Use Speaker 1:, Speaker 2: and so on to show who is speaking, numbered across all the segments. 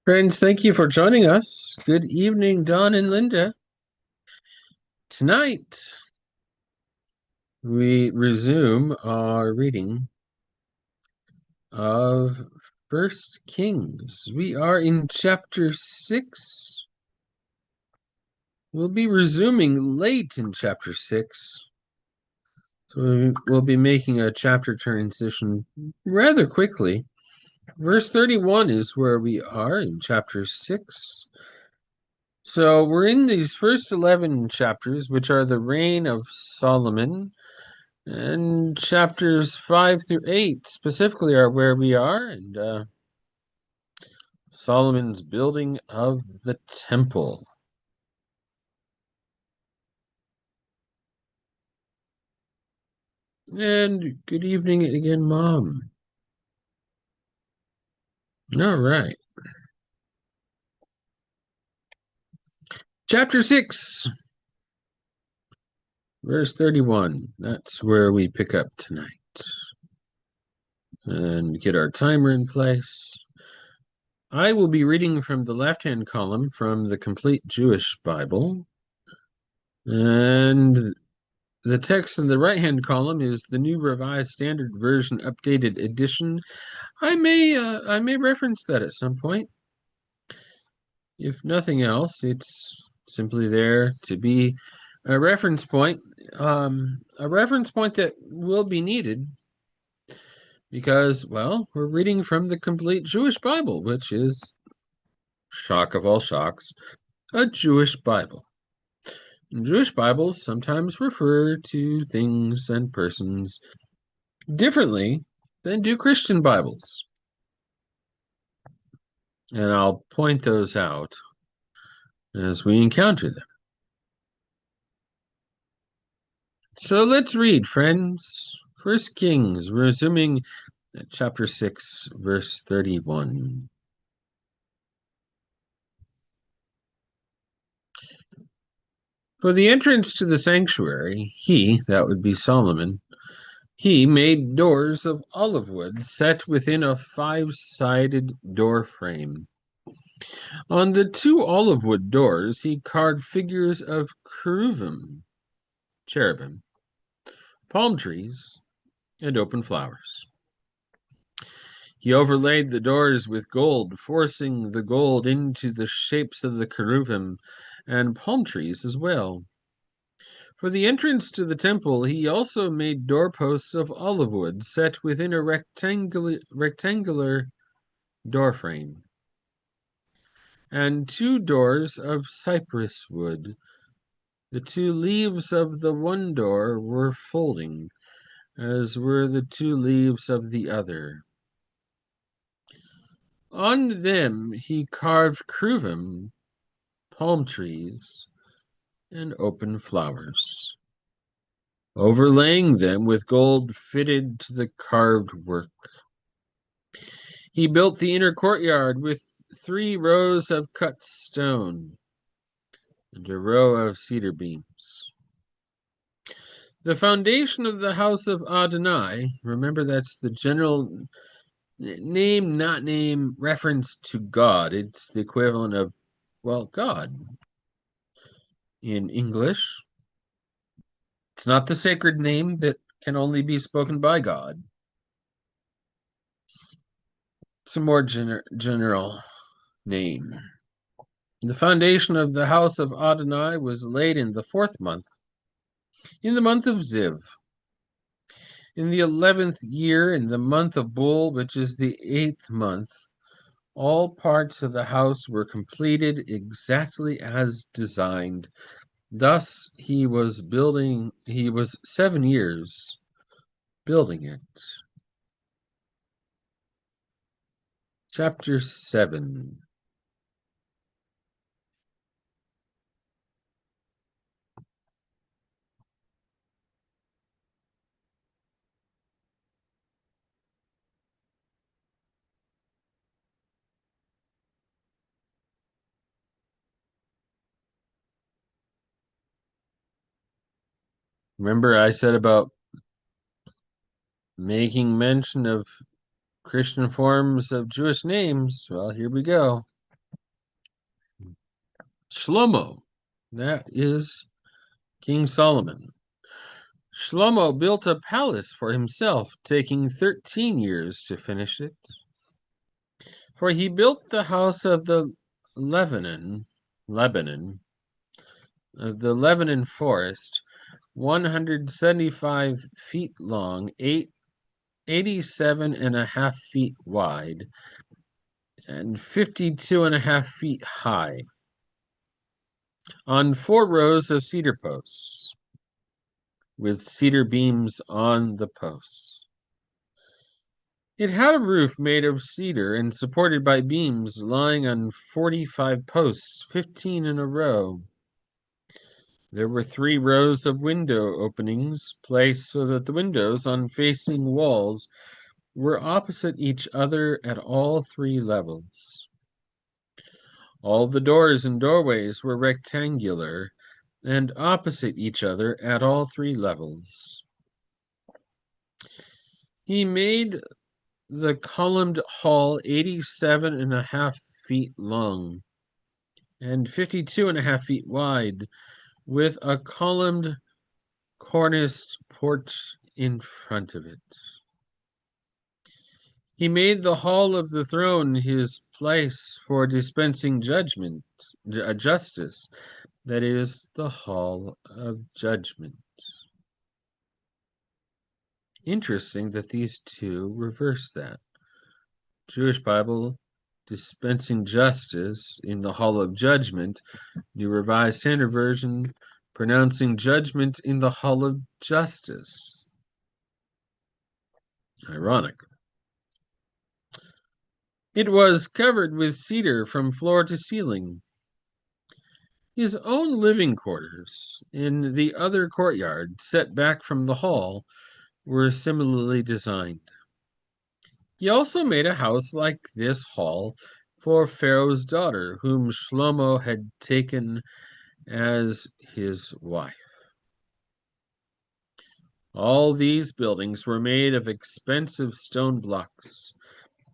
Speaker 1: Friends, thank you for joining us. Good evening, Don and Linda. Tonight, we resume our reading of First Kings. We are in chapter 6. We'll be resuming late in chapter 6. So we'll be making a chapter transition rather quickly. Verse 31 is where we are in chapter 6. So we're in these first 11 chapters, which are the reign of Solomon, and chapters 5 through 8 specifically are where we are, and Solomon's building of the temple. And good evening again, Mom. All right. Chapter 6. Verse 31, that's where we pick up tonight. And get our timer in place. I will be reading from the left-hand column from the Complete Jewish Bible. And the text in the right-hand column is the New Revised Standard Version Updated Edition. I may reference that at some point. If nothing else, it's simply there to be a reference point that will be needed because, well, we're reading from the Complete Jewish Bible, which is, shock of all shocks, a Jewish Bible. And Jewish Bibles sometimes refer to things and persons differently than do Christian Bibles. And I'll point those out as we encounter them. So let's read, friends. First Kings, resuming at chapter 6, verse 31. For the entrance to the sanctuary, he, that would be Solomon, he made doors of olive wood set within a 5-sided door frame. On the 2 olive wood doors he carved figures of cherubim, palm trees, and open flowers. He overlaid the doors with gold, forcing the gold into the shapes of the cherubim and palm trees as well. For the entrance to the temple, he also made doorposts of olive wood set within a rectangular doorframe, and 2 doors of cypress wood. The 2 leaves of the one door were folding, as were the 2 leaves of the other. On them he carved cherubim, palm trees, and open flowers, overlaying them with gold fitted to the carved work. He built the inner courtyard with 3 rows of cut stone and a row of cedar beams. The foundation of the house of Adonai, remember that's the general name, not name, reference to God. It's the equivalent of, well, God in English. It's not the sacred name that can only be spoken by God. It's a more general name. The foundation of the house of Adonai was laid in the 4th month, in the month of Ziv. In the 11th year, in the month of Bul, which is the 8th month, all parts of the house were completed exactly as designed. Thus he was 7 years building it. Chapter 7. Remember I said about making mention of Christian forms of Jewish names? Well, here we go. Shlomo, that is King Solomon. Shlomo built a palace for himself, taking 13 years to finish it. For he built the house of the Lebanon, of the Lebanon forest, 175 feet long, 87 and a half feet wide, and 52 and a half feet high, on 4 rows of cedar posts, with cedar beams on the posts. It had a roof made of cedar and supported by beams lying on 45 posts, 15 in a row. There were 3 rows of window openings placed so that the windows on facing walls were opposite each other at all 3 levels. All the doors and doorways were rectangular and opposite each other at all 3 levels. He made the columned hall 87 and a half feet long and 52 and a half feet wide, with a columned corniced porch in front of it. He made the hall of the throne his place for dispensing justice, that is, the hall of judgment. Interesting that these two reverse that. Jewish Bible, dispensing justice in the hall of judgment. New Revised Standard Version, pronouncing judgment in the hall of justice. Ironic. It was covered with cedar from floor to ceiling. His own living quarters in the other courtyard, set back from the hall, were similarly designed. He also made a house like this hall for Pharaoh's daughter, whom Shlomo had taken as his wife. All these buildings were made of expensive stone blocks,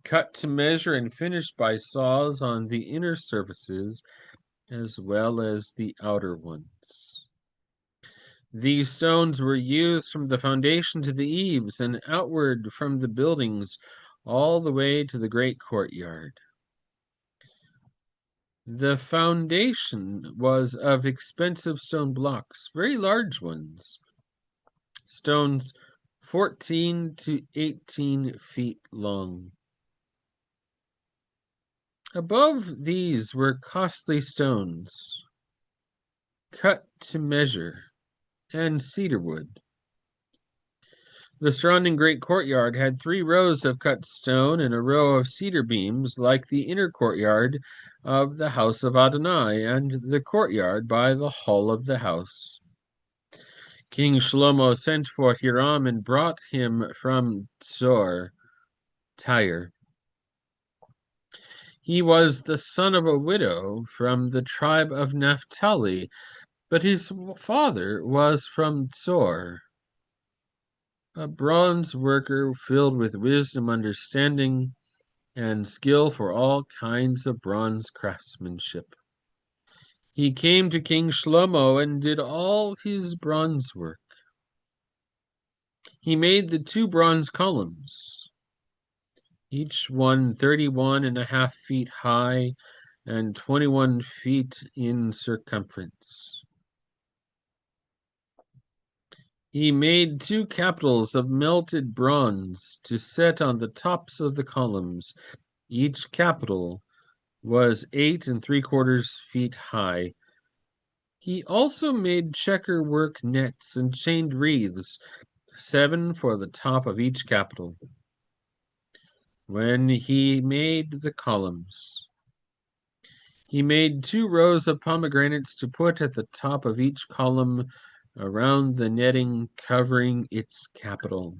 Speaker 1: cut to measure and finished by saws on the inner surfaces as well as the outer ones. These stones were used from the foundation to the eaves and outward from the buildings all the way to the great courtyard. The foundation was of expensive stone blocks, very large ones, stones 14 to 18 feet long. Above these were costly stones, cut to measure, and cedar wood. The surrounding great courtyard had 3 rows of cut stone and a row of cedar beams, like the inner courtyard of the house of Adonai and the courtyard by the hall of the house. King Shlomo sent for Hiram and brought him from Tyre. He was the son of a widow from the tribe of Naphtali, but his father was from Tzor, a bronze worker filled with wisdom, understanding, and skill for all kinds of bronze craftsmanship. He came to King Shlomo and did all his bronze work. He made the 2 bronze columns, each one 31 and a half feet high and 21 feet in circumference. He made 2 capitals of melted bronze to set on the tops of the columns. Each capital was 8 3/4 feet high. He also made checker work nets and chained wreaths, 7 for the top of each capital. When he made the columns, he made 2 rows of pomegranates to put at the top of each column around the netting covering its capital.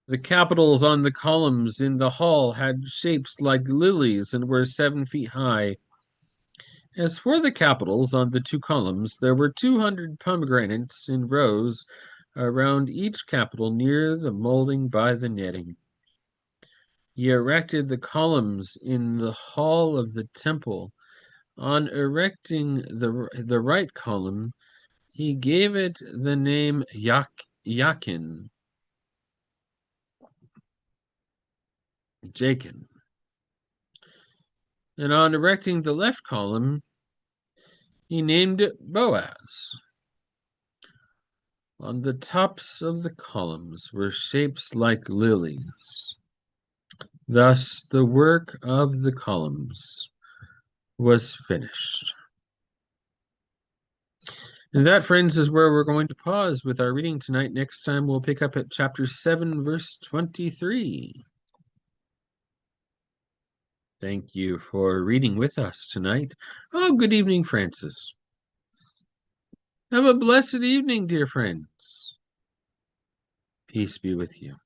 Speaker 1: The capitals on the columns in the hall had shapes like lilies and were 7 feet high. As for the capitals on the 2 columns, there were 200 pomegranates in rows around each capital near the molding by the netting. He erected the columns in the hall of the temple On erecting the right column, he gave it the name Yakin, Jachin. And on erecting the left column, he named it Boaz. On the tops of the columns were shapes like lilies. Thus, the work of the columns was finished. And that, friends, is where we're going to pause with our reading tonight. Next time, we'll pick up at chapter 7, verse 23. Thank you for reading with us tonight. Oh, good evening, Francis. Have a blessed evening, dear friends. Peace be with you.